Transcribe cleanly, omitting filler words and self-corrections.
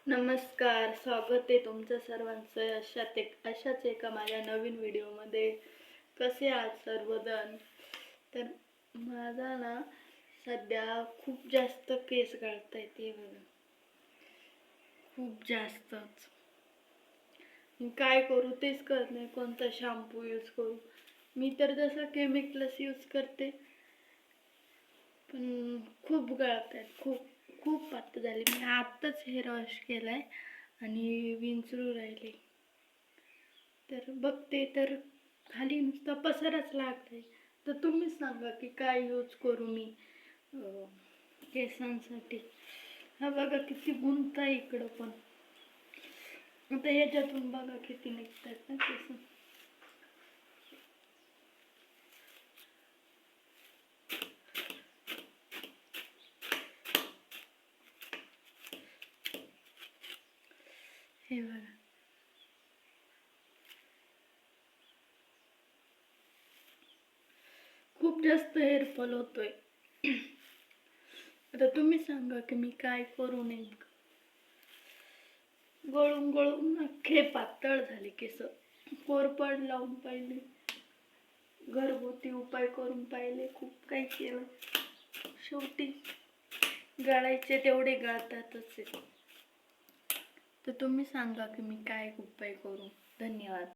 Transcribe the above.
नमस्कार, स्वागत आहे तुमचं सर्वांचं अशाच एका माझ्या नवीन व्हिडिओमध्ये. कसे आहात सर्वजण? तर माझा ना सध्या खूप जास्त केस गळतायत, ते बघा, खूप जास्तच. काय करू तेच कळत नाही, कोणता शॅम्पू यूज करू. मी तर जसं केमिकलच यूज करते, पण खूप गळतायत, खूप खूप पातळ झाली. मी आत्ताच हेअर वॉश केलाय आणि विंचरू राहिले. तर बघते तर खाली नुसता पसरच लागलाय. तर तुम्ही सांगा की काय यूज करू मी केसांसाठी. हा बघा किती गुंत आहे इकडं पण. आता ह्याच्यातून बघा किती निघतात ना केस. हे बघा, खूप जास्त हेअरफॉल होतोय. आता तुम्ही सांगा की मी काय करू नेमकं. गळून गळून अख्खे पातळ झाले केस. कोरपड लावून पाहिले, घरगुती उपाय करून पाहिले, खूप काही केलं, शेवटी गळायचे तेवढे गळतातच आहे. तर तुम्ही सांगा की मी काय उपाय करू. धन्यवाद.